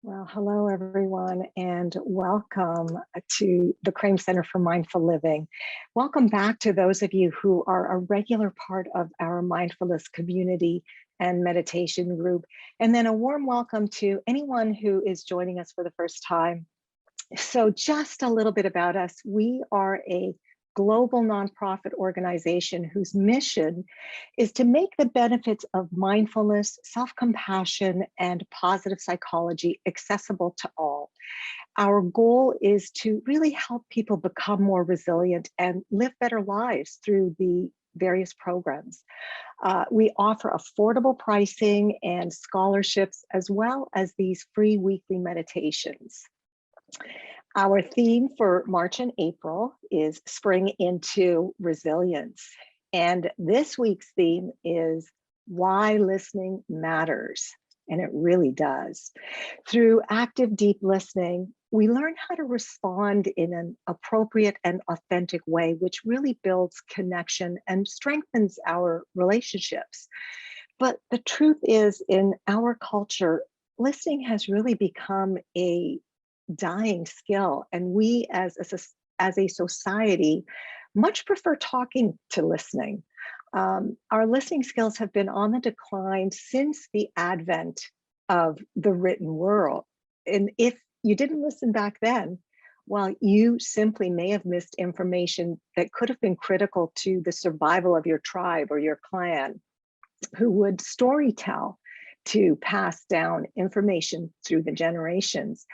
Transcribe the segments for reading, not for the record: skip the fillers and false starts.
Well, hello, everyone, and welcome to the Krame Center for Mindful Living. Welcome back to those of you who are a regular part of our mindfulness community and meditation group. And then a warm welcome to anyone who is joining us for the first time. So just a little bit about us. We are a global nonprofit organization whose mission is to make the benefits of mindfulness, self-compassion, and positive psychology accessible to all. Our goal is to really help people become more resilient and live better lives through the various programs. We offer affordable pricing and scholarships, as well as these free weekly meditations. Our theme for March and April is Spring into Resilience. And this week's theme is Why Listening Matters. And it really does. Through active, deep listening, we learn how to respond in an appropriate and authentic way, which really builds connection and strengthens our relationships. But the truth is, in our culture, listening has really become a dying skill, and we as a society much prefer talking to listening. Our listening skills have been on the decline since the advent of the written word, and if you didn't listen back then, well, you simply may have missed information that could have been critical to the survival of your tribe or your clan, who would storytell to pass down information through the generations.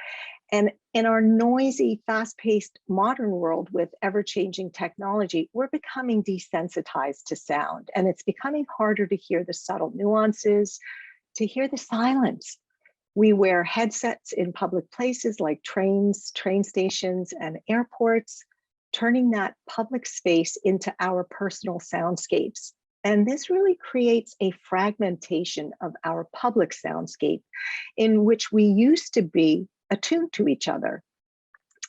And in our noisy, fast-paced modern world with ever-changing technology, we're becoming desensitized to sound, and it's becoming harder to hear the subtle nuances, to hear the silence. We wear headsets in public places like trains, train stations, and airports, turning that public space into our personal soundscapes. And this really creates a fragmentation of our public soundscape in which we used to be attuned to each other.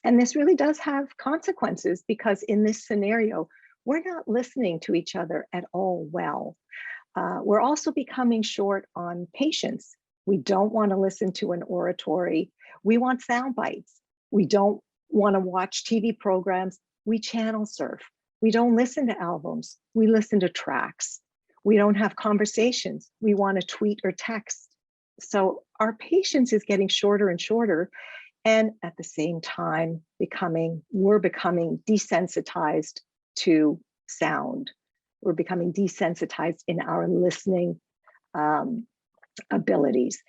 And this really does have consequences, because in this scenario, we're not listening to each other at all well. We're also becoming short on patience. We don't want to listen to an oratory. We want sound bites. We don't want to watch TV programs. We channel surf. We don't listen to albums. We listen to tracks. We don't have conversations. We want to tweet or text. So our patience is getting shorter and shorter, and at the same time, we're becoming desensitized to sound. We're becoming desensitized in our listening abilities.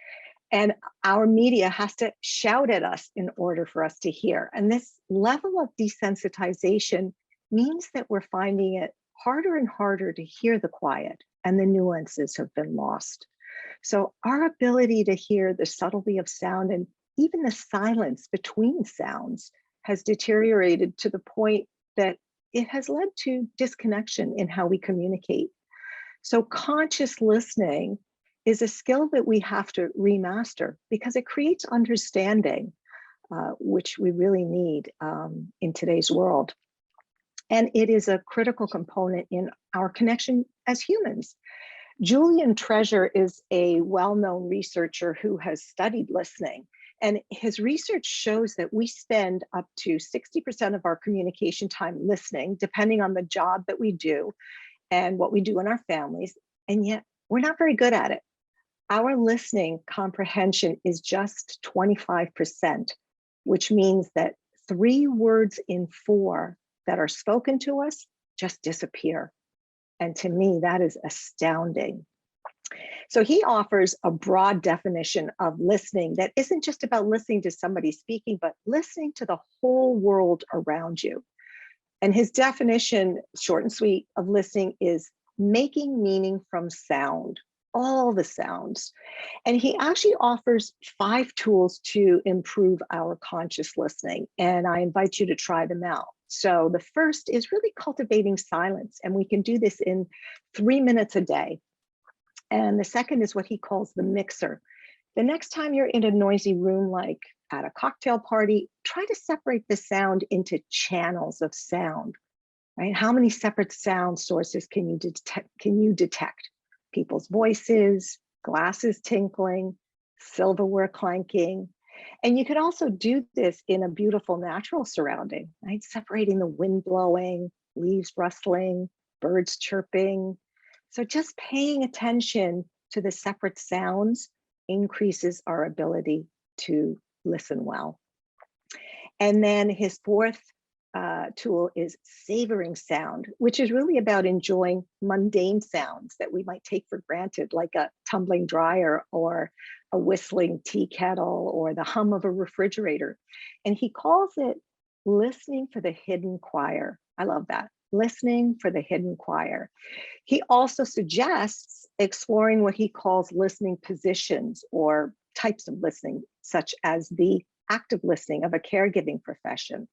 And our media has to shout at us in order for us to hear. And this level of desensitization means that we're finding it harder and harder to hear the quiet, and the nuances have been lost. So our ability to hear the subtlety of sound and even the silence between sounds has deteriorated to the point that it has led to disconnection in how we communicate. So conscious listening is a skill that we have to remaster, because it creates understanding, which we really need in today's world. And it is a critical component in our connection as humans. Julian Treasure is a well-known researcher who has studied listening, and his research shows that we spend up to 60% of our communication time listening, depending on the job that we do and what we do in our families, and yet we're not very good at it. Our listening comprehension is just 25%, which means that 3 words in 4 that are spoken to us just disappear. And to me, that is astounding. So he offers a broad definition of listening that isn't just about listening to somebody speaking, but listening to the whole world around you. And his definition, short and sweet, of listening is making meaning from sound, all the sounds. And he actually offers 5 tools to improve our conscious listening, and I invite you to try them out. So the first is really cultivating silence, and we can do this in 3 minutes a day. And the second is what he calls the mixer. The next time you're in a noisy room, like at a cocktail party, try to separate the sound into channels of sound, right? How many separate sound sources can you detect? People's voices, glasses tinkling, silverware clanking. And you can also do this in a beautiful natural surrounding, right? Separating the wind blowing, leaves rustling, birds chirping. So just paying attention to the separate sounds increases our ability to listen well. And then his fourth tool is savoring sound, which is really about enjoying mundane sounds that we might take for granted, like a tumbling dryer or a whistling tea kettle or the hum of a refrigerator. And he calls it listening for the hidden choir. I love that. Listening for the hidden choir. He also suggests exploring what he calls listening positions or types of listening, such as the active listening of a caregiving profession,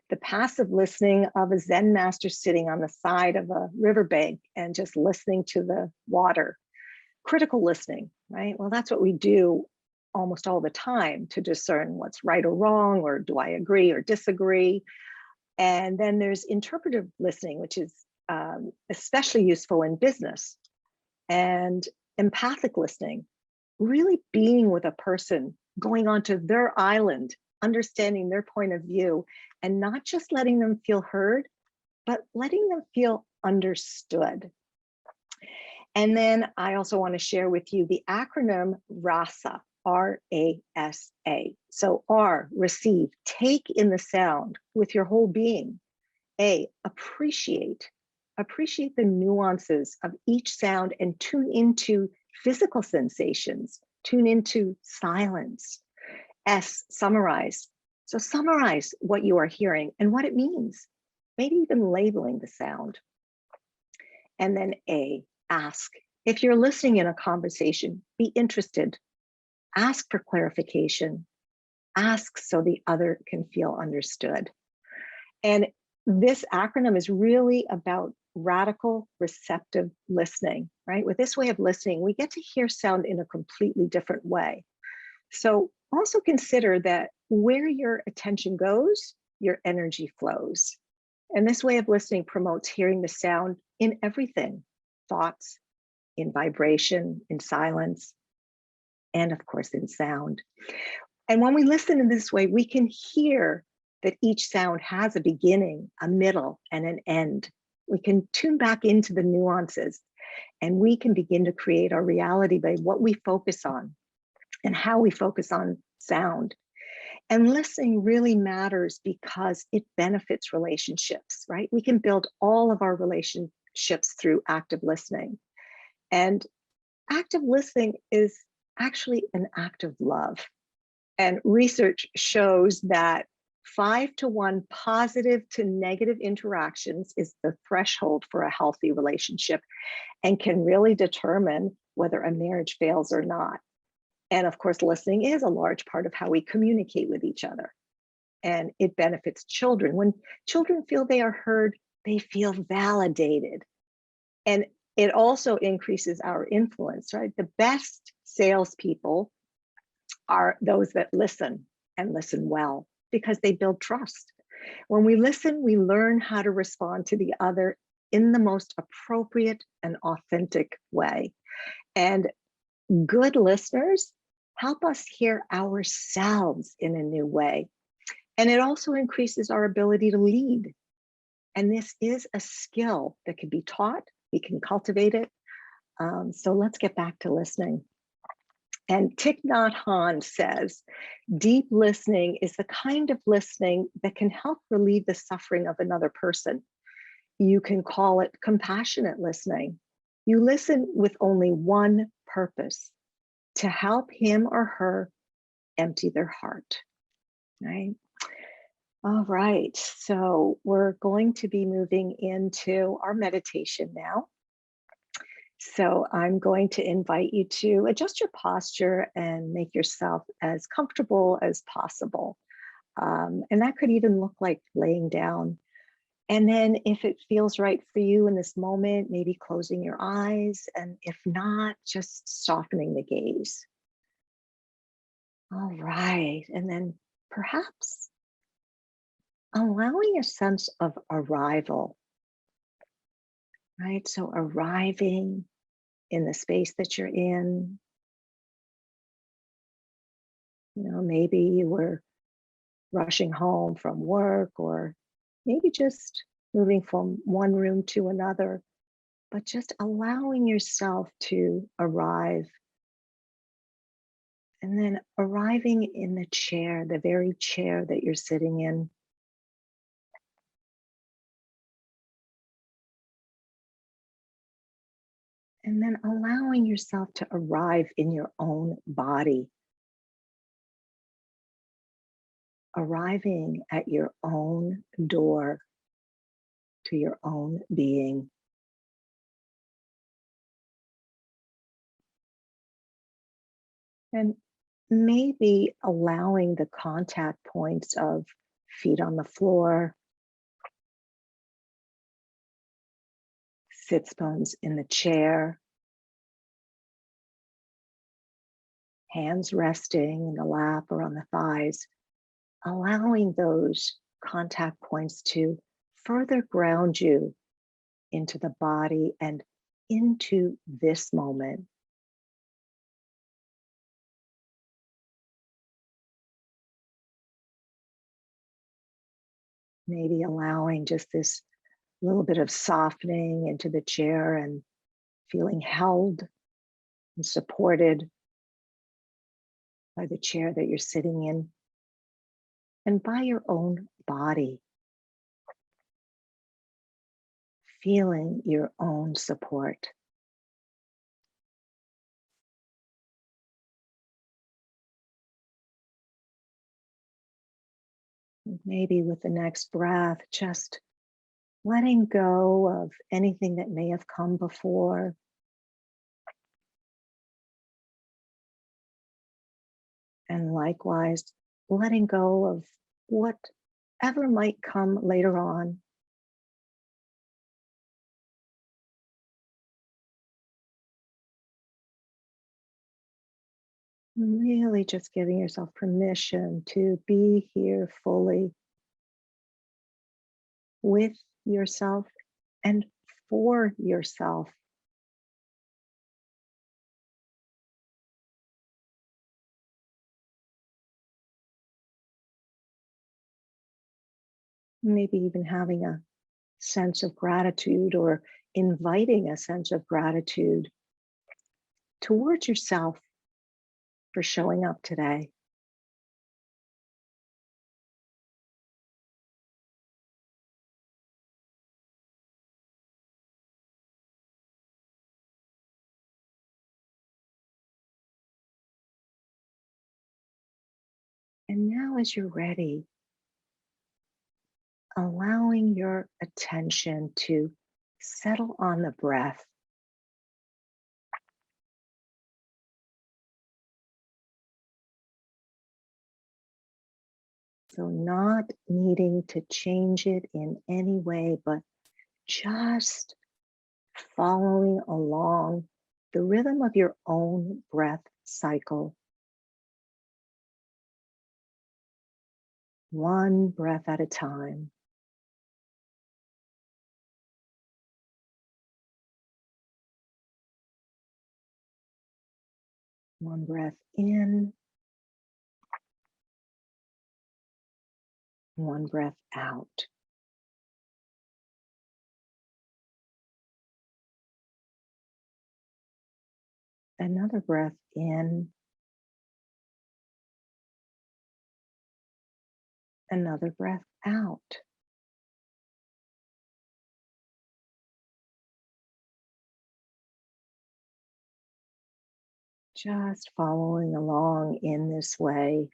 the passive listening of a Zen master sitting on the side of a riverbank and just listening to the water, critical listening, right? Well, that's what we do almost all the time to discern what's right or wrong, or do I agree or disagree? And then there's interpretive listening, which is especially useful in business, and empathic listening, really being with a person, going onto their island, understanding their point of view, and not just letting them feel heard, but letting them feel understood. And then I also want to share with you the acronym RASA, R-A-S-A. So R, receive, take in the sound with your whole being. A, appreciate the nuances of each sound and tune into physical sensations, tune into silence. S, summarize. So summarize what you are hearing and what it means, maybe even labeling the sound. And then A, ask. If you're listening in a conversation, be interested. Ask for clarification. Ask so the other can feel understood. And this acronym is really about radical receptive listening, right? With this way of listening, we get to hear sound in a completely different way. So also consider that where your attention goes, your energy flows. And this way of listening promotes hearing the sound in everything, thoughts, in vibration, in silence, and of course in sound. And when we listen in this way, we can hear that each sound has a beginning, a middle, and an end. We can tune back into the nuances, and we can begin to create our reality by what we focus on and how we focus on sound. And listening really matters because it benefits relationships, right? We can build all of our relationships through active listening. And active listening is actually an act of love. And research shows that 5-to-1 positive to negative interactions is the threshold for a healthy relationship and can really determine whether a marriage fails or not. And of course, listening is a large part of how we communicate with each other. And it benefits children. When children feel they are heard, they feel validated. And it also increases our influence, right? The best salespeople are those that listen and listen well because they build trust. When we listen, we learn how to respond to the other in the most appropriate and authentic way. And good listeners help us hear ourselves in a new way. And it also increases our ability to lead. And this is a skill that can be taught. We can cultivate it. So let's get back to listening. And Thich Nhat Hanh says, deep listening is the kind of listening that can help relieve the suffering of another person. You can call it compassionate listening. You listen with only one purpose, to help him or her empty their heart, right? All right, so we're going to be moving into our meditation now. So I'm going to invite you to adjust your posture and make yourself as comfortable as possible. And that could even look like laying down. And then if it feels right for you in this moment, maybe closing your eyes. And if not, just softening the gaze. All right, and then perhaps allowing a sense of arrival, right? So arriving in the space that you're in, Maybe you were rushing home from work, or maybe just moving from one room to another, but just allowing yourself to arrive, and then arriving in the chair, the very chair that you're sitting in. And then allowing yourself to arrive in your own body, arriving at your own door to your own being. And maybe allowing the contact points of feet on the floor, sits bones in the chair, hands resting in the lap or on the thighs, allowing those contact points to further ground you into the body and into this moment. Maybe allowing just this little bit of softening into the chair and feeling held and supported by the chair that you're sitting in and by your own body, feeling your own support. Maybe with the next breath, just letting go of anything that may have come before, and likewise letting go of whatever might come later on. Really just giving yourself permission to be here fully with yourself and for yourself. Maybe even having a sense of gratitude, or inviting a sense of gratitude towards yourself for showing up today. And now, as you're ready, allowing your attention to settle on the breath. So, not needing to change it in any way, but just following along the rhythm of your own breath cycle, one breath at a time. One breath in, one breath out. Another breath in, another breath out. Just following along in this way.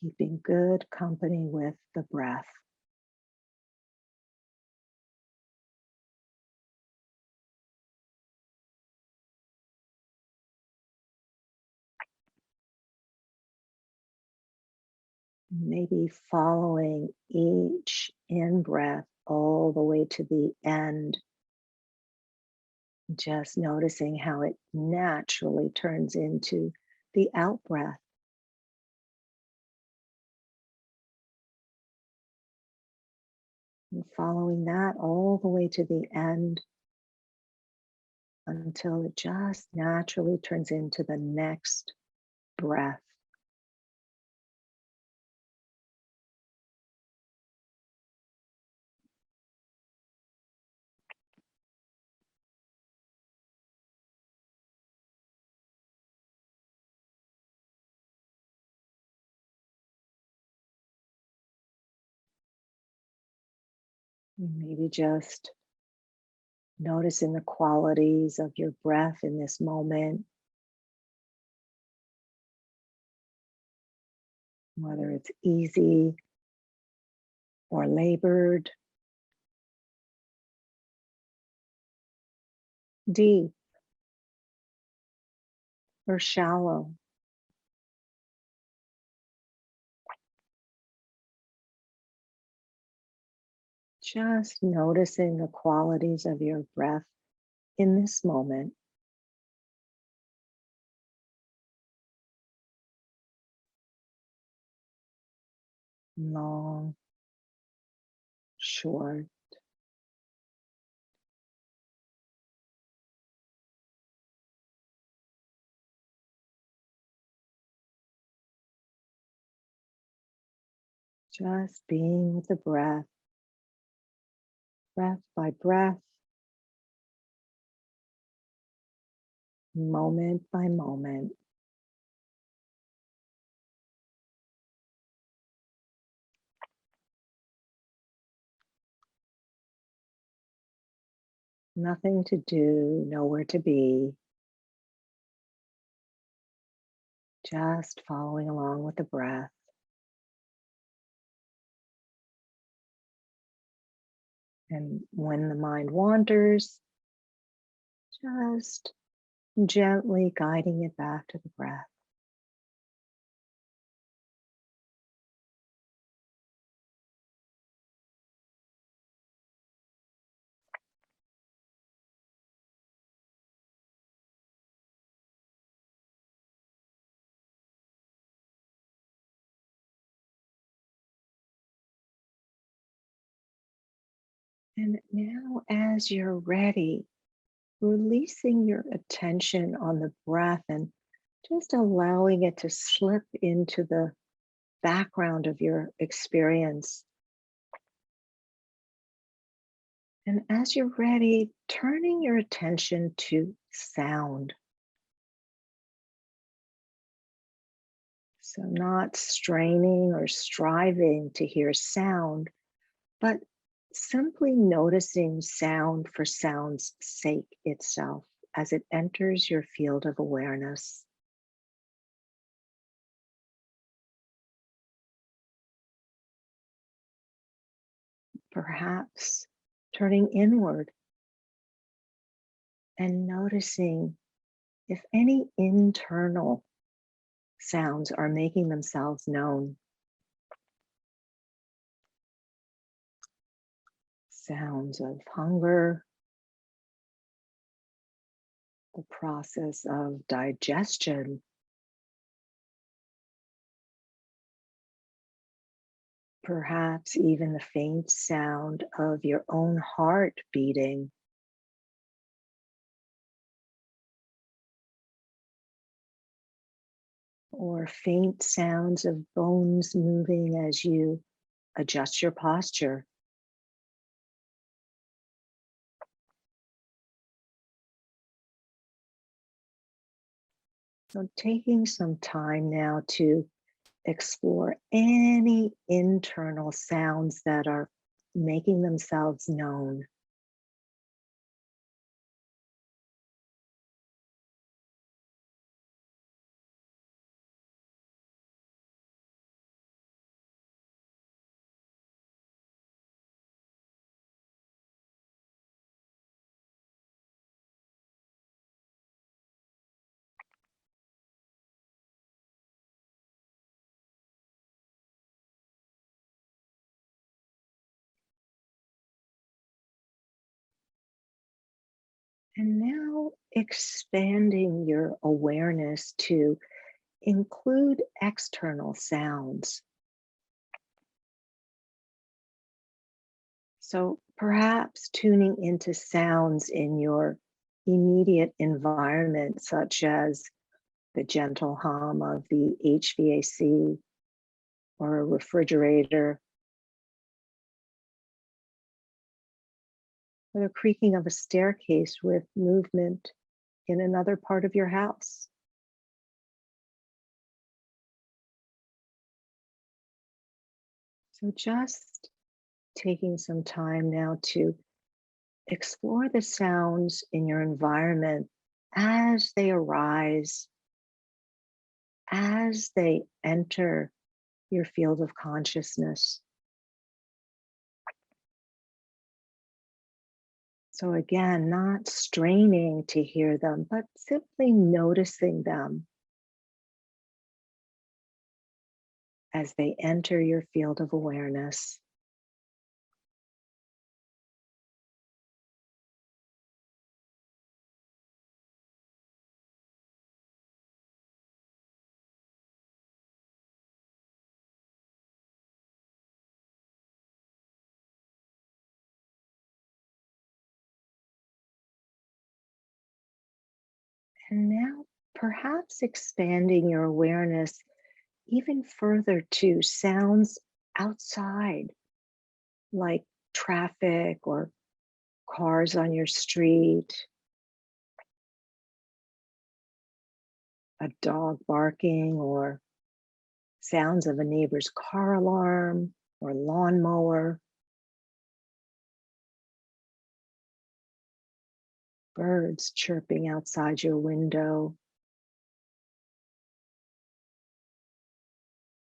Keeping good company with the breath. Maybe following each in breath all the way to the end, just noticing how it naturally turns into the out breath. And following that all the way to the end until it just naturally turns into the next breath. Maybe just noticing the qualities of your breath in this moment, whether it's easy or labored, deep or shallow. Just noticing the qualities of your breath in this moment. Long, short, just being with the breath, breath by breath, moment by moment. Nothing to do, nowhere to be, just following along with the breath. And when the mind wanders, just gently guiding it back to the breath. And now, as you're ready, releasing your attention on the breath and just allowing it to slip into the background of your experience. And as you're ready, turning your attention to sound. So, not straining or striving to hear sound, but simply noticing sound for sound's sake itself as it enters your field of awareness. Perhaps turning inward and noticing if any internal sounds are making themselves known. Sounds of hunger, the process of digestion, perhaps even the faint sound of your own heart beating, or faint sounds of bones moving as you adjust your posture. So, taking some time now to explore any internal sounds that are making themselves known. And now expanding your awareness to include external sounds. So perhaps tuning into sounds in your immediate environment, such as the gentle hum of the HVAC or a refrigerator, or the creaking of a staircase with movement in another part of your house. So just taking some time now to explore the sounds in your environment as they arise, as they enter your field of consciousness. So, again, not straining to hear them, but simply noticing them as they enter your field of awareness. And now, perhaps expanding your awareness even further to sounds outside, like traffic or cars on your street, a dog barking, or sounds of a neighbor's car alarm or lawnmower, birds chirping outside your window,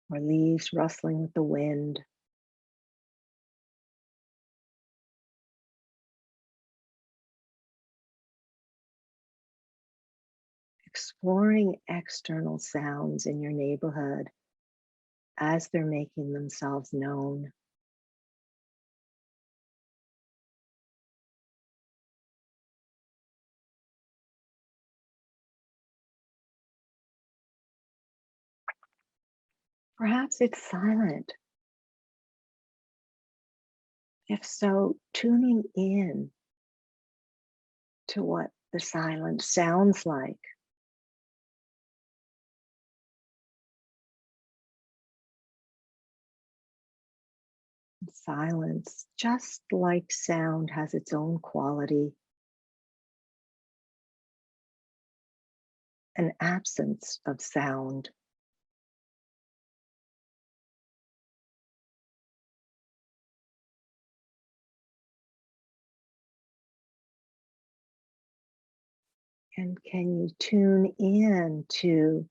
or leaves rustling with the wind. Exploring external sounds in your neighborhood as they're making themselves known. Perhaps it's silent. If so, tuning in to what the silence sounds like. Silence, just like sound, has its own quality, an absence of sound. And can you tune in to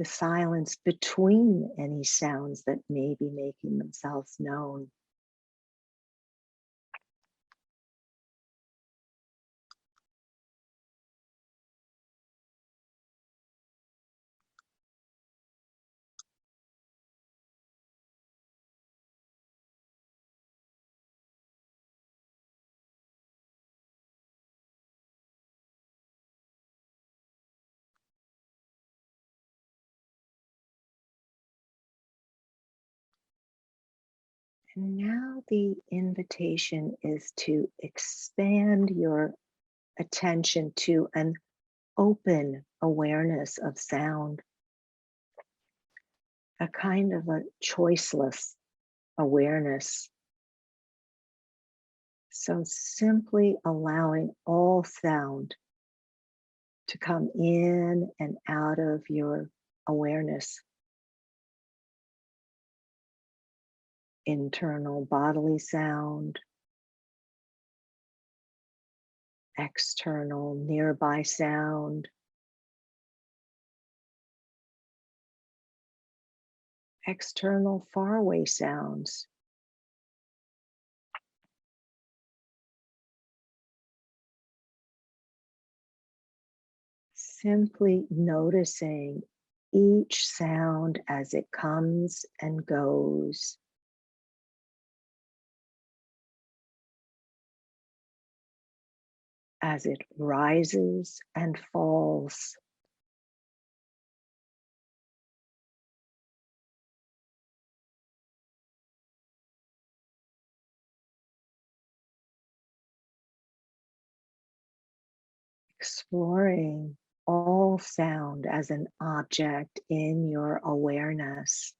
the silence between any sounds that may be making themselves known? And now the invitation is to expand your attention to an open awareness of sound, a kind of a choiceless awareness. So simply allowing all sound to come in and out of your awareness, internal bodily sound, external nearby sound, external faraway sounds. Simply noticing each sound as it comes and goes, as it rises and falls. exploring all sound as an object in your awareness.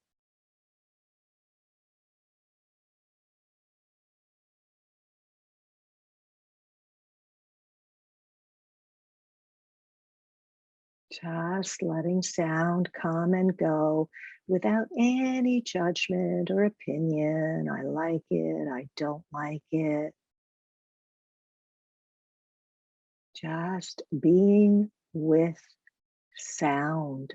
Just letting sound come and go without any judgment or opinion. I like it, I don't like it. Just being with sound.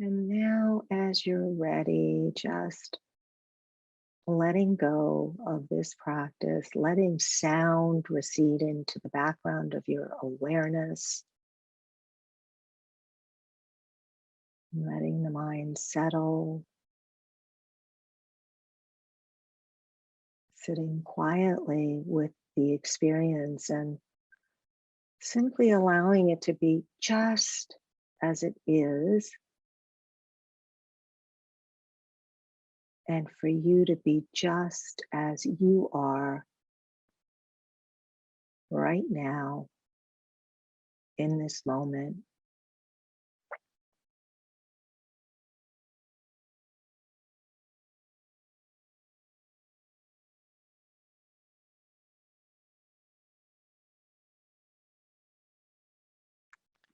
And now, as you're ready, just letting go of this practice, letting sound recede into the background of your awareness, letting the mind settle, sitting quietly with the experience and simply allowing it to be just as it is, and for you to be just as you are right now in this moment.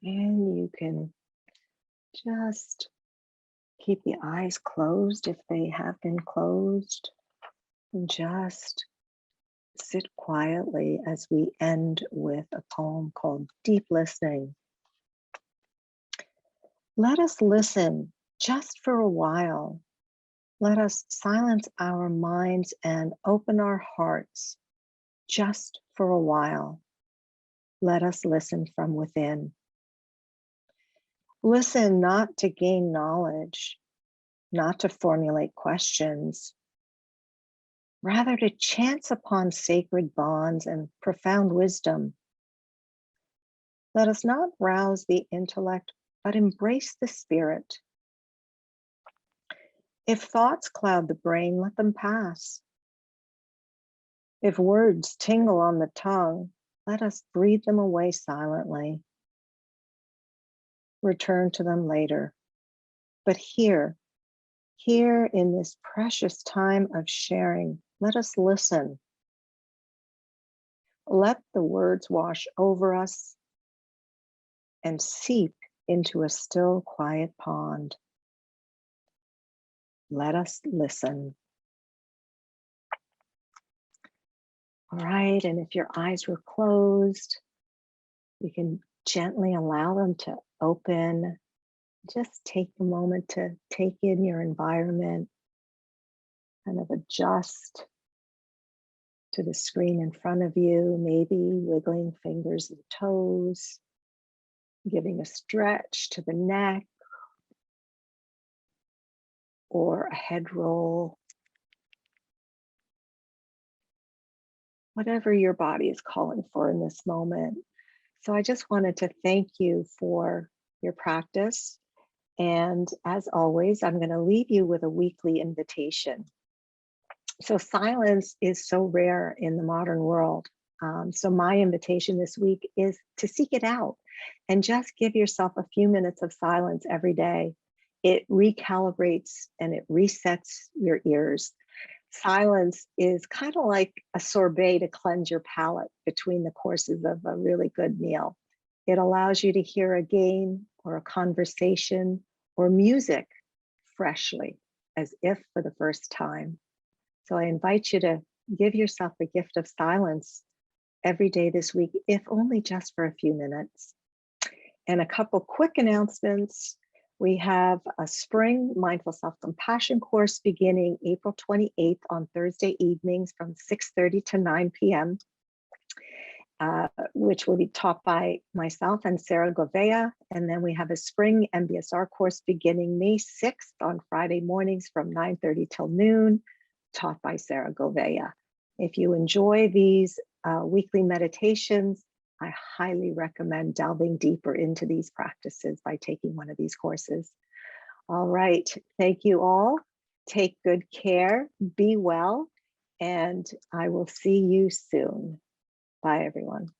And you can just keep the eyes closed if they have been closed, and just sit quietly as we end with a poem called Deep Listening. Let us listen just for a while. Let us silence our minds and open our hearts just for a while. Let us listen from within. Listen not to gain knowledge, not to formulate questions, rather to chance upon sacred bonds and profound wisdom. Let us not rouse the intellect, but embrace the spirit. If thoughts cloud the brain, let them pass. If words tingle on the tongue, let us breathe them away silently. Return to them later. But here in this precious time of sharing, let us listen. Let the words wash over us and seep into a still, quiet pond. Let us listen. All right, and if your eyes were closed, you can gently allow them to open. Just take a moment to take in your environment, kind of adjust to the screen in front of you, maybe wiggling fingers and toes, giving a stretch to the neck or a head roll. Whatever your body is calling for in this moment. So I just wanted to thank you for your practice. And as always, I'm going to leave you with a weekly invitation. So silence is so rare in the modern world. So my invitation this week is to seek it out and just give yourself a few minutes of silence every day. It recalibrates and it resets your ears. Silence is kind of like a sorbet to cleanse your palate between the courses of a really good meal. It allows you to hear a game or a conversation or music freshly, as if for the first time. So I invite you to give yourself the gift of silence every day this week, if only just for a few minutes. And a couple quick announcements. We have a spring mindful self-compassion course beginning April 28th on Thursday evenings from 6:30 to 9 p.m., which will be taught by myself and Sarah Govea. And then we have a spring MBSR course beginning May 6th on Friday mornings from 9:30 till noon, taught by Sarah Govea. If you enjoy these weekly meditations, I highly recommend delving deeper into these practices by taking one of these courses. All right, thank you all. Take good care, be well, and I will see you soon. Bye, everyone.